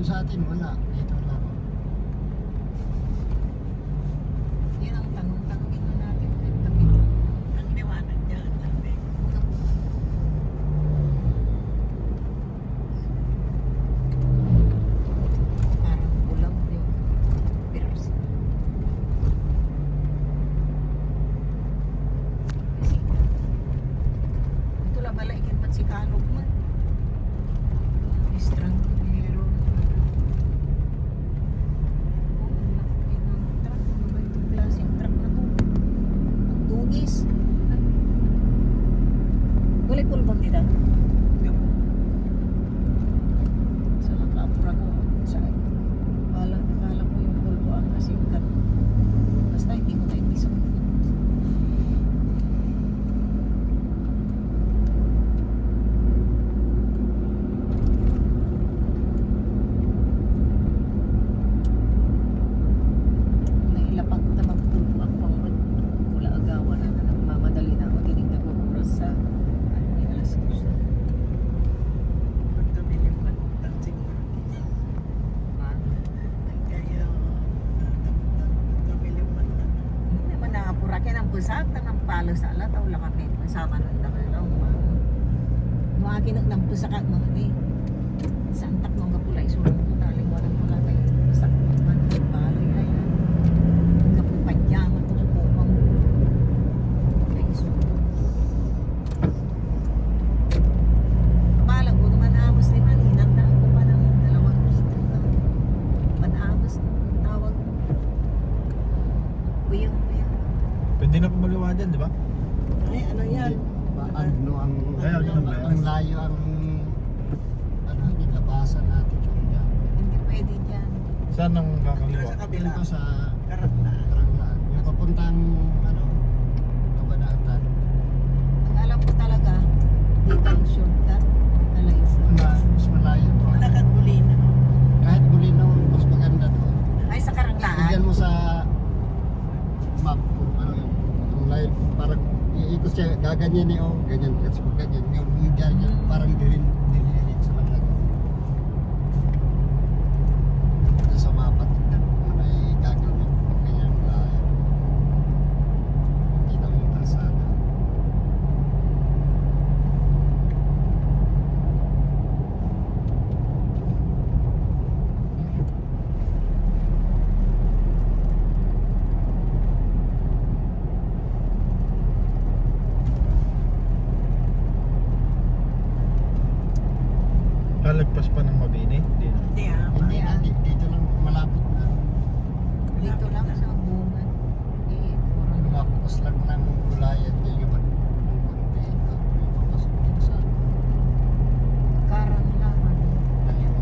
sa atin, wala. Dito lang. Yan ang tanong-tanongin na natin. Kami. Ang liwanag dyan, sabi. Parang ulam din. Pero ito lang balaikin pat si Kalog man. Estranghero. Truck. Ano ba itong klaseng truck na to? Ang dungis. Wala pulbon nila. Sa nakapura ko. Sa akala ko yung pulbo ang nasingkat. Basta hindi ko na ipisok. Nailapag na magpulbo ang pangod. Wala agawa na nagmamadali na ako. Dinig nag-uras sa alas 6. Pagkabiliman, dancing market. Kaya, pagkabiliman na. Hindi naman nakapura kaya ng busak ng palo sa alat o lang kami masama nun na kayo mga kinag ng busak at mga ni santak nung kapulay sunod ko taling walang pula kay busak man ng palo ay kapupadyaman to sa kupang kay sunod palang ko naman abos ni man hinandaan ko pa ng 2 litro na panabos ng tawag uyong Pwede na kumagawa dyan, di ba? Ay, ano yan? Ano ang, Kaya yun ba? ang layo ang ano, nilabasan natin yung dyan. hindi pwede dyan. Saan ang kakaliwa? Sa kabila. Ito sa Karatlaan. Karanglaan. Yung papuntang ano, Kabanatan. Ang alam ko talaga, dito ang shortcut. Nalayo Mas malayo to. Wala kang bulina. Kahit Bulinaw, mas maganda to. ay, sa Karanglaan. Tignan mo sa map kung ano yung layo. Parang iikot siya, gaganyan eh, oh, ganyan, kasi ganyan. Yung ganyan, parang dinilit sa lang lang. Sa mapa, tignan mo na gaganyan. Ganyan layo. Kita mo yung kalsada. Lalagpas pa ng Mabini? Hindi na. Hindi ah. Hindi, ah. dito lang malapit na. Dito lang sa bungan. Eh, puro Lumapos lang ng gulayan din yung konti. May papasok dito sa Karanglaan. kaliwa.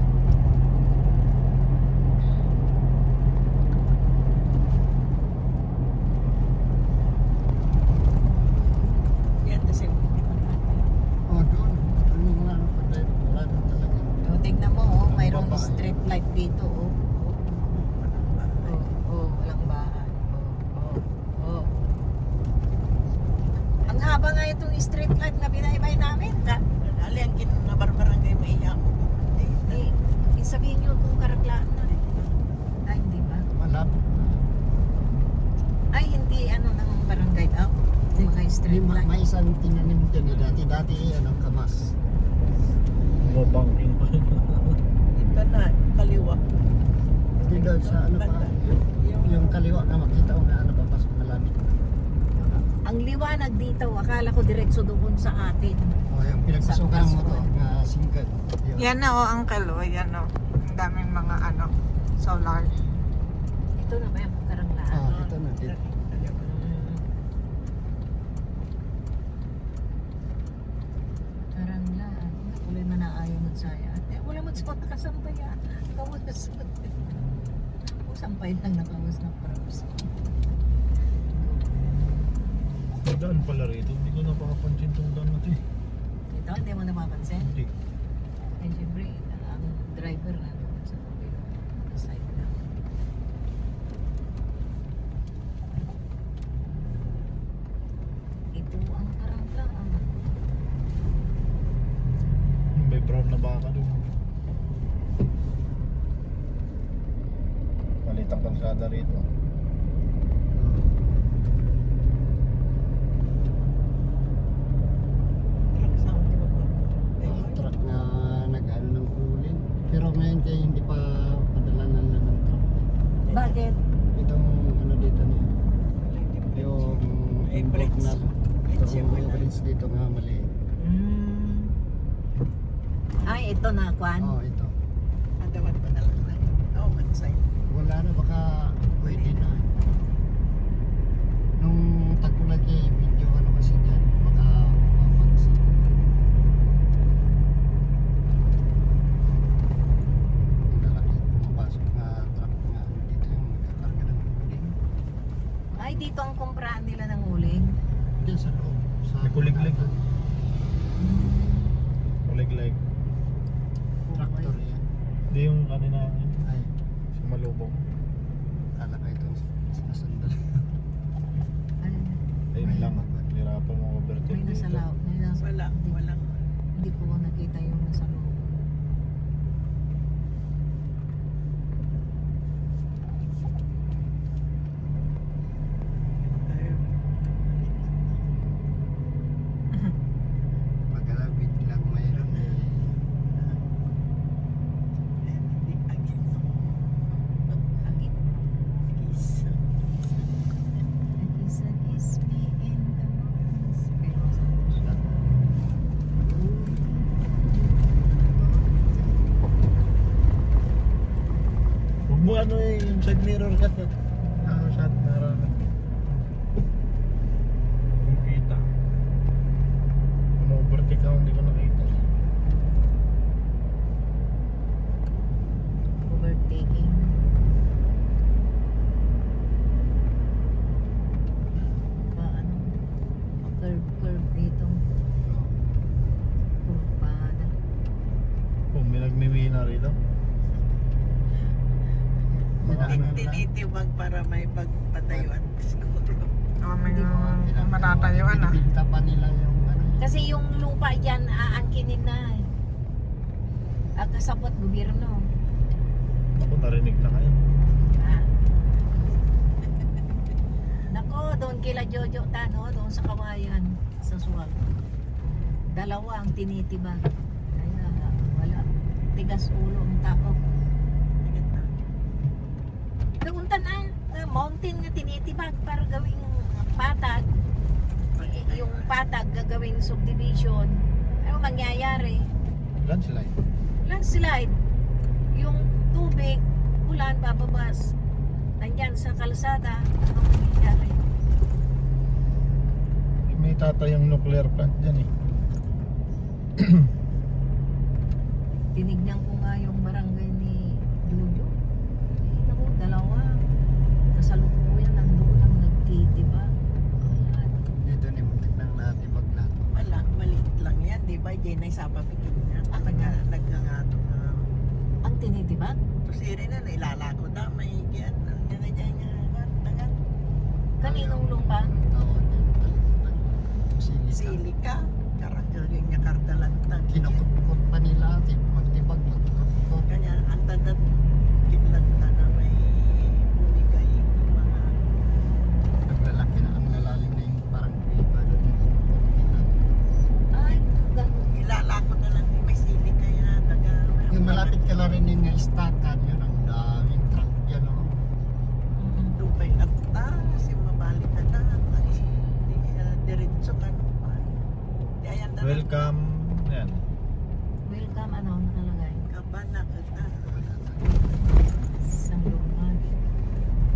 Yan kasi Oh, doon. Ano yung ano pa tayo? Wala doon talaga. O, tignan mo, oh, mayroong street light dito, oh. Walang bahay. Ang haba nga itong street light na binaybay namin. Ali ang kinabarbarangay may iya mo. Eh, sabihin nyo kung Karanglaan na. Ay, hindi ba? Malapit na. Ay, hindi, ano, ng barangay daw. Mga street light. May isang tinanim dyan eh. Dati ano, kamas. Mabangking pa. Ito na, kaliwa. Hindi doon sa ano pa. Yung kaliwa na makita ko na ano, papasok malapit na. Ang liwanag dito, akala ko diretso doon sa atin. Oh, yung pinagpasukan mo to, na singkat. Yun. Yan na oh, uncle oh. Yan oh. Ang daming mga ano, solar. Ito na ba yung Karanglaan? Ah, ito na. Dito. Karanglaan. Tuloy man na ayaw magsaya. Eh, wala magsaya nakasampaya. Kawas. O, sampay lang nakawas na props. May daan pala rito. Hindi ko napakapansin itong daan na ito eh. Ito, hindi mo napapansin? Hindi. Eh, siyempre, ang driver na doon sa kabila. Side lang. Ito ang Karanglaan. May brown na baka doon. maliit ang kalsada rito. Truck sound, di ba? Ang truck na nag-ano ng uling. Pero ngayon kayo hindi pa padalanan na ng truck. Bakit? Itong ano dito niya. Yung brakes. na Brakes yung itong wala. brakes dito nga maliit. Ay, ito na, Kwan. Oh, ito. Adawan pa na lang na. Oh, magsay. Wala na, baka pwede na. Nung tagpulag eh, video ano kasi dyan, baka mapagsak. Ang lalaki, pumapasok na truck nga ano dito yung nagkakarga ng uling. Ay, dito ang kumpraan nila ng uling. Diyan sa loob. Sa May kuliglig. Kulig-lig. Tractor yan. Hindi yung kanina Ay, sa Malubong. kala ka itong sinasandal. Ay, Ayun lang. Hirapan mo overtake may nasa dito. loob. May nasa, Wala, hindi, walang. hindi ko nakita yung nasa loob. Pag biglang mayroon eh. Hindi agit. Agit. Kiss. Kiss me in the morning. Pero sa Huwag mo ano eh, yung side mirror ka. Ano shot meron. Kung kita. Kung overtake ako, hindi ko nakita. overtaking. Ano? Curve dito. Kurpada. Kung may nagmiwina rito. Tinitibag para may pagpatayuan siguro. May Hindi mo matatayuan ah. Pinipinta pa nila yung ano. Kasi yung lupa dyan, aangkinin na. Kasabot gobyerno. Ako narinig na kayo. Ah. Nako, doon kila Jojo Tano, doon sa Kawayan, sa Suwag. Dalawa ang tinitibag. Kaya wala. Tigas ulo ang tao. Kauntan na mountain na tinitibag para gawing patag. Yung patag gagawing subdivision. Ano mangyayari? Landslide. Landslide. Yung tubig, ulan, bababas. Nandyan sa kalsada. Ano mangyayari? May tatayong nuclear plant dyan eh. Tinignan ko nga yung barangay ni Jojo. Naku, dalawa. Kasalukuyan nandoon ang nagtitibag. Dito ni muntik nang natibag na. Wala, maliit lang yan, di ba? Diyan ay sa papikin niya. Nagkangato na. Ang tinitibag? Tusiri na, ilalako na, may yan. Yan na dyan niya. Tagal. Kaninong lupa? Ang tawag yan, kalimutan. Silika. Silika. Karakter yung niya kartalantag. Kinukot pa nila. Magtibag, magkukot. Kanya, ang tadat, kidlat na na may bumigay yung mga Naglalaki na ang lalalim na yung parang riba doon yung kukot nila. Ay, ganun. ilalako na lang. May silika yan. Taga, Yung malapit ka na rin yung stakan, yun ang daming truck yan. Oh. Dupay at kasi mabalik ka na. Diretso ka na pa. Di ayan na. Welcome. Yan. Welcome, ano, nakalagay. Kabanak at Sa luman.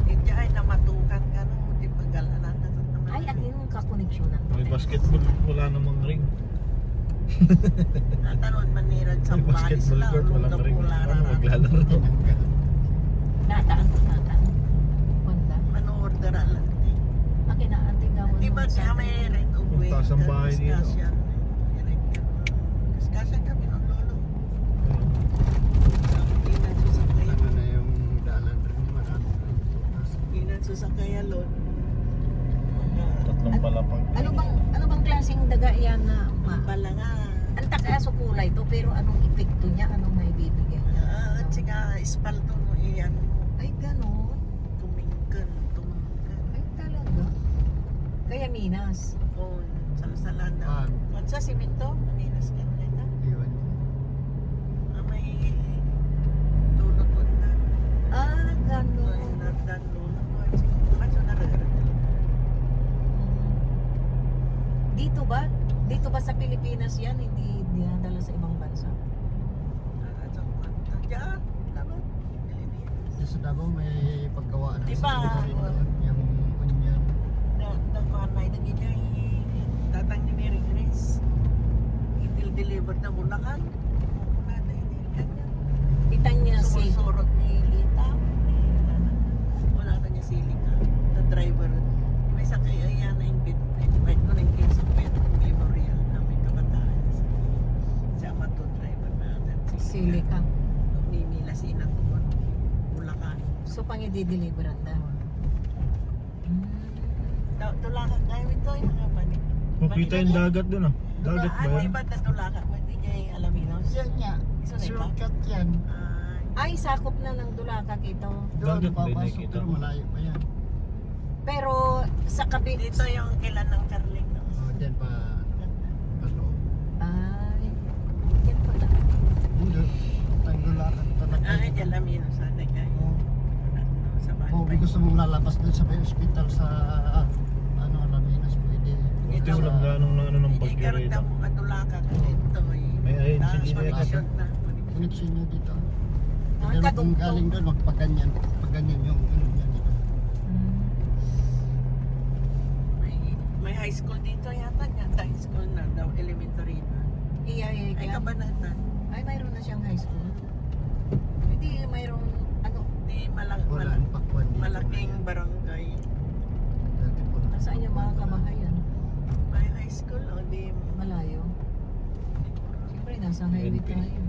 Hindi ay namatukan ka na. Di pagalanan na naman. Ay, akin yung kakoneksyonan. May basketball. Wala namang ring. Natanon manirad sa May balis basketball lang. court. Walang ring. Ano Nataan. maglalaro? Nataan to nataan. Punta. Manu-order lang. Akin na, anting gawin Di ba siya may right of way? Punta sa bahay dito. Kaskasyan kami ng lolo. Hindi na susakay. Ano na yung daanan rin yung maraming tutas. Hindi na susakay alon. Tatlong palapag. Ano bang klaseng daga yan na Pala nga. ang takaso kulay to pero anong epekto niya? Anong may bibigyan niya? At sika espalto mo iyan mo. Ay, ganon. Tumingkan. Ay, talaga. Kaya Minas. O, salasalan na. Pag, Kung sa simento, Minas ka na ito. yun. May tulot na. Ah, ganon. Dito ba? Dito ba sa Pilipinas yan? Hindi dinadala sa ibang bansa? Yung sa Davao may paggawa ng Diba? sa rin doon, yung onion. Tatang ni Mary Grace. Itil-deliver na Bulacan. Itan niya si... Sumusurot ni Lita. Wala na niya silika. The driver. May sakay ayan na invite ko ng Kings of Pet Memorial na may kabataan. Siya mato driver natin. Silika. Ni Mila Sinatuan. Bulacan. So, pang i-deliveran na. Tulakan tayo ito yung mga panik. Makita yung dagat dun ah. Dagat ba Di yan? ba natulakan mo? Hindi niya yung Alaminos? Yan nga, Isa na ito? shortcut yan. Ay, sakop na ng Dulacag ito. Doon, Dagat ba papasok nakikita pero mo? malayo pa yan. Pero sa kabi... Dito yung kilan ng Carling. No? Diyan pa, paloob. Ay, yan pala. Hindi, tayong dulakan talaga. Diyan Alaminos. Sana kayo. Oo. Sa bahay. Oh, kung gusto mong lalabas doon sa may hospital sa Alaminas, pwede. Ito yung langganong ng ano ng Hindi bagyo ka rin rito. daw matulakan. Ito May ayun, Ah, sige, connection na. Connection nyo dito. Ah, Pero kung kadugtong. galing doon, magpaganyan. Pagganyan yung ano yan dito. May high school dito yata. High school na daw. Elementary na. Iya, Ay kabanatan. Ay, mayroon na siyang high school. Hindi, mayroon, ano, Di Wala, pakwan dito. malaking barangay. Dati po na. nasaan yung mga kabahayan? May high school o di Malayo. Siyempre, nasa highway NP. tayo.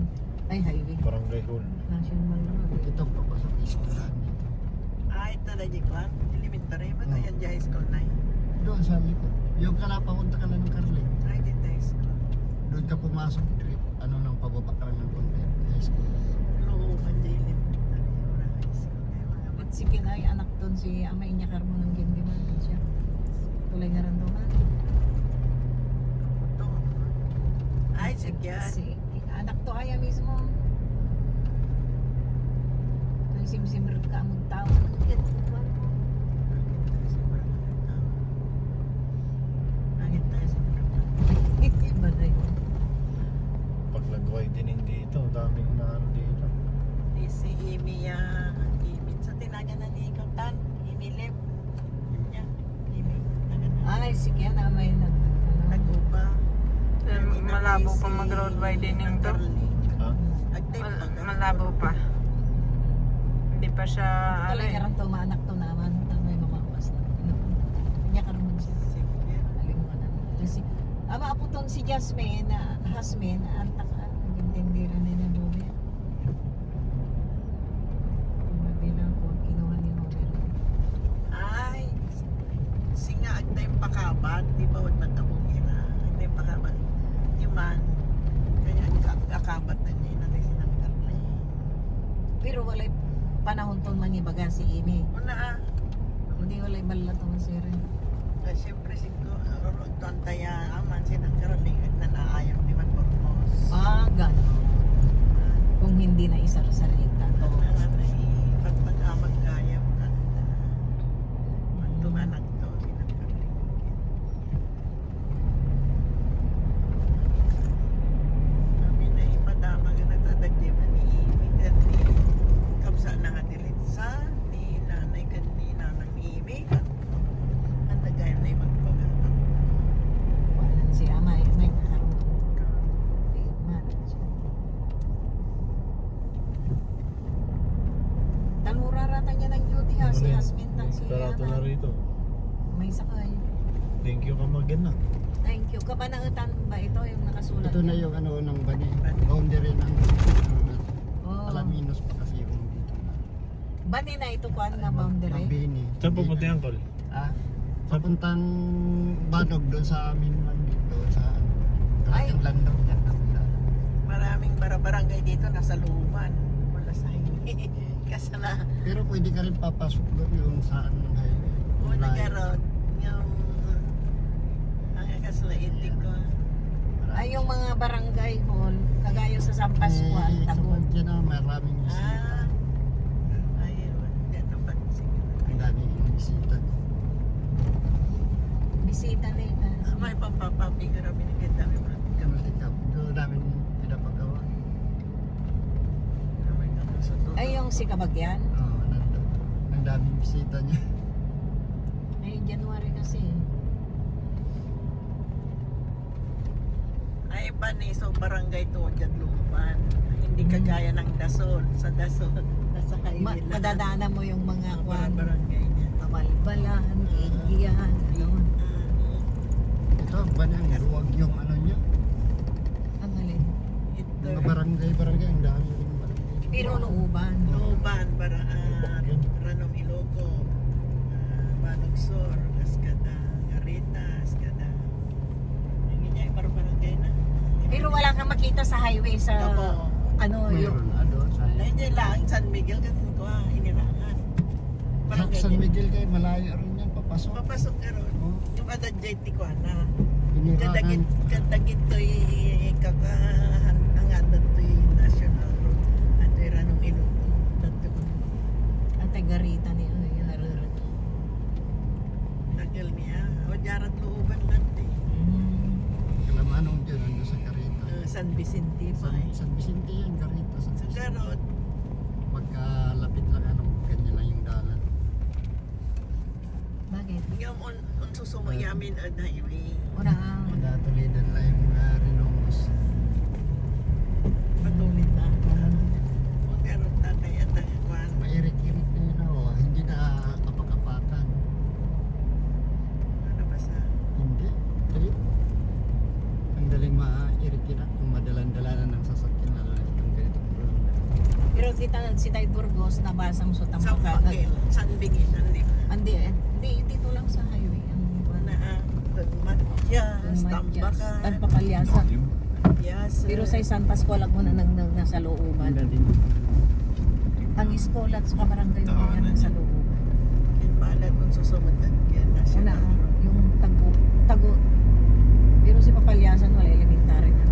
Ay, highway. Barangay Hall. National Road. Ito, papasok eskwelahan dito. ito na Jikwan. Elementary. Ba't Hmm. yan high school na yun? Doon sa likod. Yung papunta ka lang ng Carling. Ay, dito high school. Doon ka pumasok, direct, ano nang pababa ka lang ng konti. High school. Looban di elementary. Wala high school. Ay, mga At si Kinay, anak doon si Ama Inyakar mo ng Gindiman. Siya. Tulay nga rin doon. Ito. Ay, sige. Si anak to ay mismo. Ay simsimr ka mo tao ng Gindiman. Nangit tayo sa Iba na yun. Pag nag-widening dito, daming na ano dito. Di si Imi Imi. Sa tinaga na ni Kautan. Imi Lip. Niya. Imi. Ay, sige na may Nag-uba. Malabo pa mag-road widening to. Ha? Malabo pa. Hindi pa siya ano Talaga eh. rin to, maanak to naman. May mamamas na. Inyakar mo siya. Sige. Alimunan. Kasi, ama apo tong si Jasmine, Hasmin, antak ka. Nagintindi rin nila Bobby. Mabila po, kinuha ni Robert. Ay, singa agda yung pakabat, di ba wag nagkabungina, agda yung pakabat, iman, kaya akabat na niya, natin sinangkar na yun. Pero walay panahon tong mangibaga si Amy. Una Hindi walay bala tong si Ren. siyempre siguro, ito ang taya, aman, sinangkar na yun, nanaayam, di man purpos. Ah, gano'n. Kung hindi na isa sa sarita. Pagpag-amag kaya, tumanak to, sinangkar na yun. Kami na ipadamag na nagtadagdiman ni Imi at ni Kapsa na nga dilitsa ni nanay kan ni nanang Imi ang tagay na ipagpagapan. Walan si Ama, may nakaroon. Man. Taluraratan niya ng duty ha, si Hasmin tang si Karato na Ana. rito. May sakay. Thank you ka magana. Thank you. Kabanautan ba ito yung nakasulat Ito na niya? yung ano ng bani. Boundary ng Oh. Alaminos pa kasi yung dito. Bani na ito kuan na boundary. Mabini. Saan pupunta yan, Col? Ah, papuntang Banog doon sa amin man dito sa Ay. Kalating Landong yan. Maraming barangay dito nasa luman. Wala sa highway. Kasala. Pero pwede ka rin papasok doon yung saan ng highway. O Yung layo. nag-road. Yung ang kasala itik ko. Ay, yung mga barangay hall, kagaya sa San Pascual, Tagum. Yan na, maraming bisita. Ayun. Gano'n ba? Sige. Ang daming bisita. Bisita na yun. May pampapapigura binigyan dami mo. Kamulikap. Doon namin pinapagawa. Ay, yung si Kabagyan. Oo, nandun. Ang daming bisita niya. Ay, January kasi. Ay, iba ni so barangay to dyan lupan. Hindi kagaya ng Dasol. Sa Dasol, nasa highway lang. Madadaanan mo yung mga kwan, barangay niya. Kamalbalan, Igiyan, ano. Ito, banyang luwag yung ano niya. Ang alin. Mga barangay, ang dami rin barangay. Pero Looban. Luban, Ranong Iloco, Banogsor, Kaskada, Garita, Kaskada. Hindi niya iba barangay na. Pero wala kang makita sa highway sa Opo. ano yung Mayroon na doon. Ay, hindi lang. San Miguel ganun ko hinirangan. San Miguel kayo, malayo rin yan, papasok. Papasok ka ron. Oh, Yung ada JT ko na. hinirangan. Kadagit to'y kakahanangan to'y national road. At to'y ranong Iloco. at Garita ni Harurot. Tagal niya. O jarat looban lang eh. Kalamanong dyan, ando sa Carita. San Vicente pa eh. San Vicente yan, Carita. San Sa Vicente. garot. Pagkalapit lang, anong ganyan lang yung dalan. Bakit? Yung on susumayamin at highway. Una Magatulidan lang yung mga rinongos. Patulit na. O garot na kaya tangkwan. Mairik-irik na yun, oh. Hindi na kapak-kapakan. Ano ba sa? Hindi. Trip. Ang daling mairik-irak kung madalan-dalanan ng sasakyan lalo na itong ganitong road. pero si Tay Burgos nabasang sa Sa Tampaka. Pakil. San Bingin. Hindi, dito lang sa highway. Ang Na Matyas, Tambakan. Tampakalyasa. Yes. Pero sa San Pascual ako na nasa looban. Ang din. Ang iskola at sa barangay mo yan nasa looban. Kinpalat kung susumunod kaya Una, national road. yung tago. Pero si Papalyasan wala elementary na.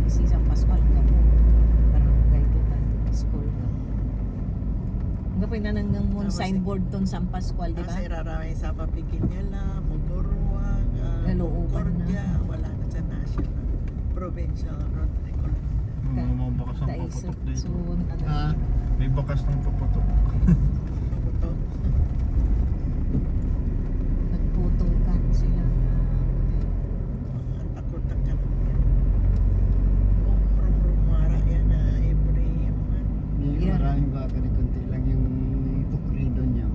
Si San Pascual ka po. Barangay kita. School ka. Gapay na nang moon signboard ton San Pascual, di ba? Kasi raramay sa papigin niya lang, Mugurwag, Nalooban na. Concordia, wala na sa national. Provincial road. Mga bakas ng Dahil paputok dito. so, ano, Ah, May bakas ng paputok. Ito. nagputukan sila. Ang takutan ka lang yan. Rumara yan na every month. hindi Yeah. maraming baka ni kunti lang yung tukrido niya.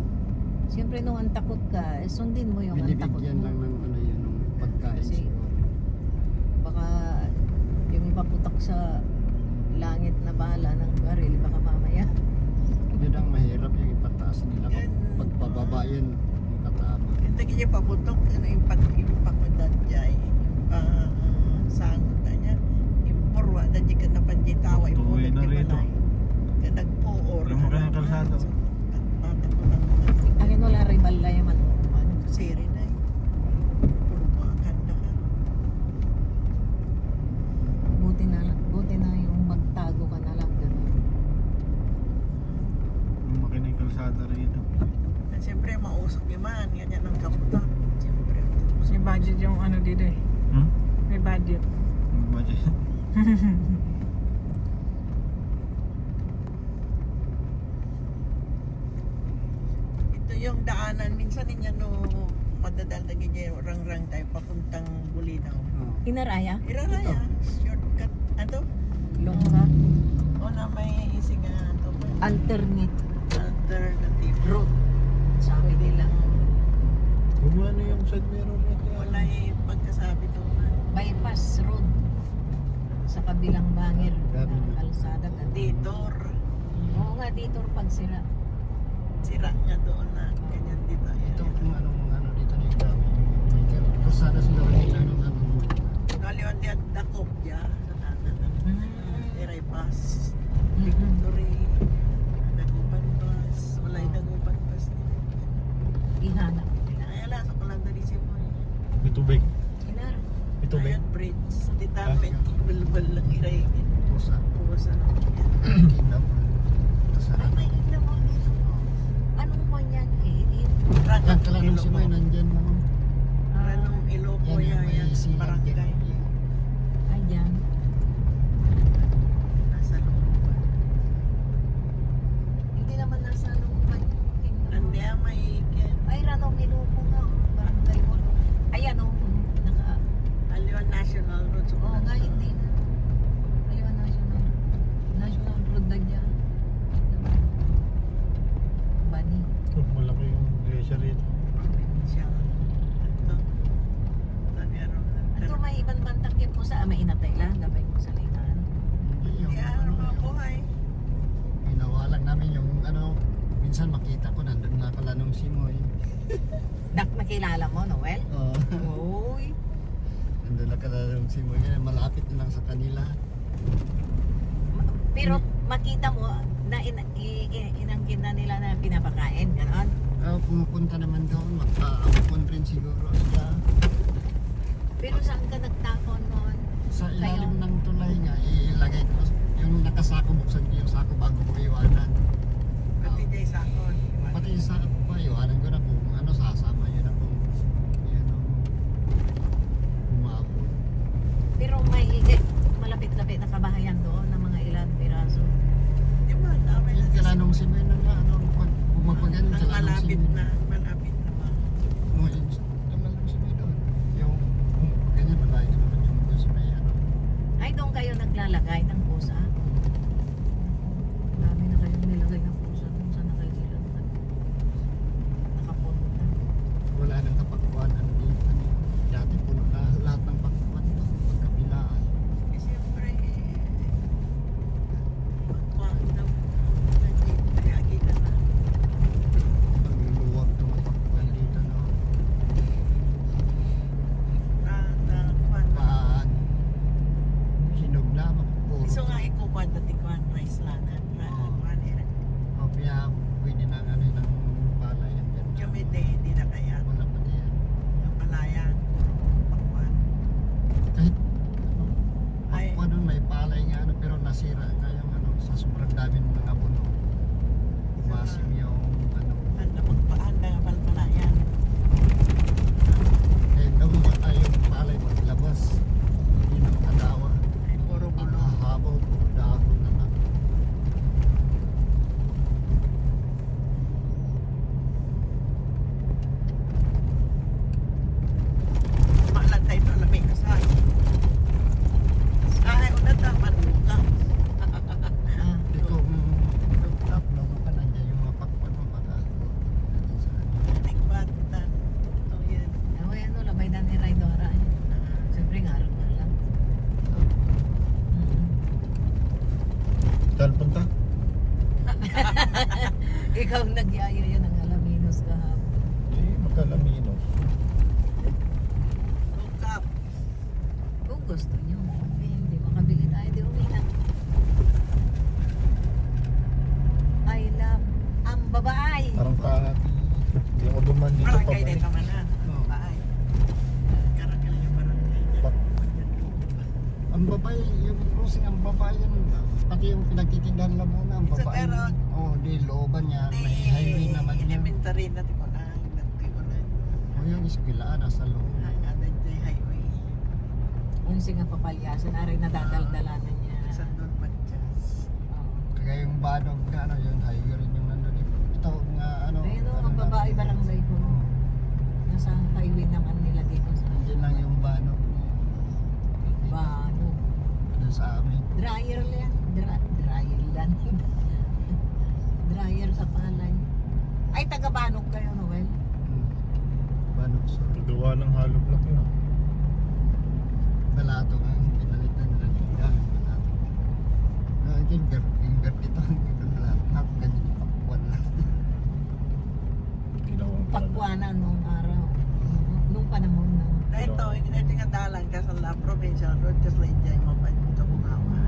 Siyempre nung antakot ka, sundin mo yung antakot Binibigyan mo. lang ng ano yun, ng pagkain Kasi- siguro. Baka yung ipaputok sa langit na bala ng baril, baka mamaya. Yun ang mahirap yung ipataas nila. Yan. Pagpababa yun, yung katama. Hindi kaya paputok, ano yung pagpakudat niya, yung sangot na niya, yung porwa na di ka na panditaway po, Tuloy na rito. Kaya nagpuor. Alam mo kaya ang kalsada? Akin wala rival na yung ano. Siri na eh. Puro mga kanda ka. Buti na yung magtago ka na lang. Ganun. Makinig kalsada rito. At siyempre, mausok yung man, ganyan ang kaputak. Siyempre, May budget yung ano dito eh. Hmm? May budget. Ang budget. ito yung daanan. Minsan niya no, madadalagin niya yung rang-rang tayo papuntang Bulinaw. Oh. Inaraya? Iraraya, shortcut. Ano? Long cut? O na may isinga ito. Alternate Alternative. route. Sabi nila. Gumano yung side mirror rito. Wala yung pagkasabi to. Bypass road. Sa kabilang bangir Grabe ng na. kalsada. Detour. Oo nga, dito pag sira. Sira nga doon na ganyan dito. Ito kung ano dito na yung dami. May kalsada sila rin ano. Kaliwan di at dakop dya. Sa tanan. Iray pass. Mm-mm. Victory. Dakop Walang iraigin. Pusa. Pusa na. Kingdom. Sa Ay, may higla mo dito. Anong mo yan eh? Yan talagang si May nandyan mo. Ranong Iloco Yan yan. may silang Barangay. dyan. Ay, dyan. Nasa loob. Hindi naman nasa looban. Andi ang may Ay, Ranong Nilupo nga. Barangay mo. Ayan o. Aliwan National Road. So, Oo nga, hindi na. Ayun, National Road na dyan. Bani. Oh, malaki yung iglesia rito. Provincial. Ito. Ito meron. Ito may ibang bantang yan po sa mainatay lang. Gabay mo sa litaan. Hindi yung Yan, ano, mga yung buhay. ginawa lang namin yung ano, minsan makita ko nandun na pala nung Simoy. Nakilala mo, Noel? Oo. Uy. Nandun na pala nung Simoy. Yan, malapit na lang sa kanila. Pero makita mo na inangkin na nila na pinapakain, gano'n? Pumupunta naman doon, magpa-ampon rin siguro sila. Pero saan ka nagtapon noon? Sa ilalim Kayo? ng tulay nga, ilagay ko yung nakasako, buksan ko yung sako bago ko iwanan. Pati Jay Sakon. Pati yung sako pa, iwanan ko na kung ano, sasama yun na kung yun ang umabot. Pero may malapit-lapit na kabahayan doon ng mga ilan piraso. Di ba? Dami na Yung kalanong Simoy na nga, ano, kung magpagaling Ang kalanong malapit Simoy. na. Malapit na ba? Oo, yung kalanong Simoy doon. Yung ganyan, malayo naman yung doon sa may ano. Ay, doon kayo naglalagay ng pusa? Dami na kayong nilagay ng pusa doon sa nakailan. Nakapunta. Wala nang kapakbuhan ano dito. Dati puno na lahat ng pakbuhan doon, pagkabilaan. Eh, siyempre, magkuhan daw. Kaya kita na. Pagluluwag ng pakbuhan dito, no. Kuhan. Pag hinog na, puro. Iso nga ikukuhan dati kuhan rice lanan. Oo. Kuhan eh. O kaya pwede na ano ng palay. Yan dyan. Kumite, hindi na kaya. Wala pa diyan. Ang palayan. Pakuhan. Kahit Ay. pakbuhan nun, may palay nga ano, pero nasira nga yung ano, sa sobrang dami ng mga puno. Umasim yung ano. Handa magpahanda nga palpalayan. Kaya gawin ba tayong palay maglabas? Yun ang kadawa. Ay, puro Ang bulong. hahabaw, puro dahon na lang. Maalan tayo ito alamig ka sa akin. Ay, una taman mo ka. Ah, Hindi ko upload pa nandiyan yung mga pakwan mo baka sa Nagbatan. Ito yan. oh, yan o, labay na ni Raidora. Siyempre nga, na lang. Saan punta? Ikaw nagyayo yun ng Alaminos kahapon. Eh, magkalamino. Look up. Kung gusto nyo, hindi makabili tayo, di umina. I love ang babae. Parang kahati. Hindi ako duman dito Barangay pabalik. din naman na. Oo. Baay. Karakal yung barangay. Bak- ang babae, yung crossing ang babae yan, pati yung pinagtitindahan lang muna ang Sa babae. pero- Oh, di looban niya, may highway naman yan. Elementary na tipo na. Nagtipo na. O yung iskilaan, nasa loob. Ada yung highway. Yung singa papalyasan, aray nadadaldalanan niya. Sa doon Matjas. Oo. Kaya yung banog na ano, yun, highway rin yung nandun. Ito nga ano. Ayun o, ano ang na- babae barangay ko. Oo. Nasa highway naman nila dito sa Hindi lang yung banog. Bano. Doon sa amin. Dryer yan. Dryer lang. Dryer sa palay. Ay, taga-banog kayo, Noel. Banog sa Gawa ng hollow block yun. balato nga, pinalitan nila yung gamit balato. Yung gilbert ito, yung balato. Ganyan yung pakwan lang. Ginawang Pagkuanan nung araw. Nung panahon na. Na ito, ito nga dalan ka sa La Provincial Road kasi lang dyan mo pa ito kumawa.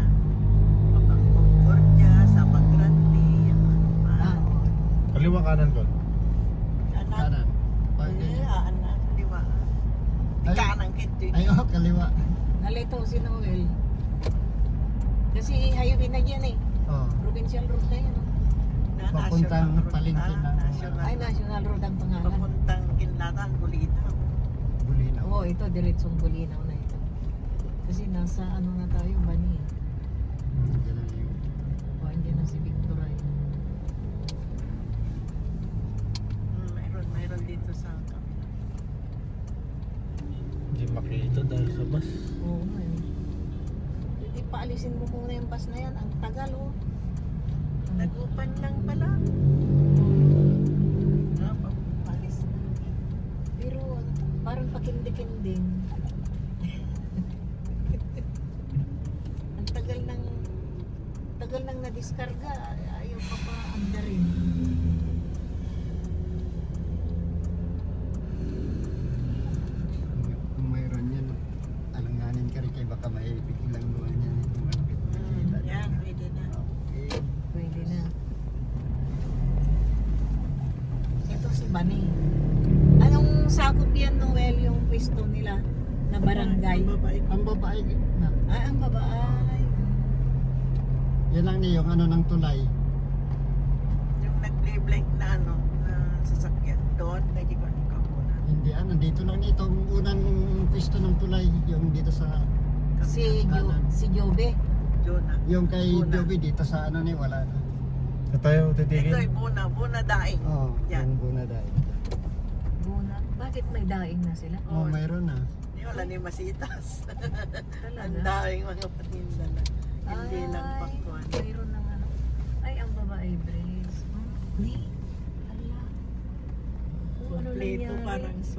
Mapang Concordia, sa Pagrandi, Ah, oo. Kaliwa kanan ko. Anak. Kanan. Pag Eh, ganyan. anak, di ba? Ay. Kanan kiti. Ay, oh, kaliwa. Nalito si Noel. Kasi highway na yan eh. Oh. Provincial road na yan. Oh. Papuntang palengke ng- Ay, national road ang pangalan. Papuntang Kinlatan, Bulinaw. Bulinaw. Oo, ito, diretsong Bulinaw na ito. Kasi nasa ano na tayo, Bani. Yan ang yung O, andyan na si Victor ay. Mayroon dito sa kabila. Hindi makita dahil sa bus. Oo, ayun. Hindi paalisin mo muna yung bus na yan. Ang tagal, oh. Nagupan lang pala. Palis na. Pero parang pakindi-kinding. Ang tagal nang na-discarga. Ayaw pa pa andarin. kung mayroon yan, alanganin ka rin kayo baka may biglang luwan yan. Kung malapit na kita. Yan, pwede na. Okay. Pwede na. Ito si Bani. Anong sakop yan, Noel, yung pwesto nila na barangay? Ang babae ko. Ang babae na, Ay, ang babae. yan lang niya yung ano ng tulay. Yung nag-play-blank na ano, na sasakyan. Doon, nagkikon-ikon muna. Hindi nandito lang itong unang pwesto ng tulay, yung dito sa, Si Jobe. Jonah. yung kay Buna. Joby dito sa ano ni wala na. Sa tayo Ito titigil. ay Buna Daing. Oo, Yan. yung Buna dahil. Buna. Bakit may daing na sila? Oh, mayroon na. Di wala ni Masitas. Ang Talaga? daming mga patinda na. Hindi lang Ay, pakuan. mayroon ng ano. Ay, ang babae, Brace. Hindi. Ala. Kung ano Kompleto nangyari. parang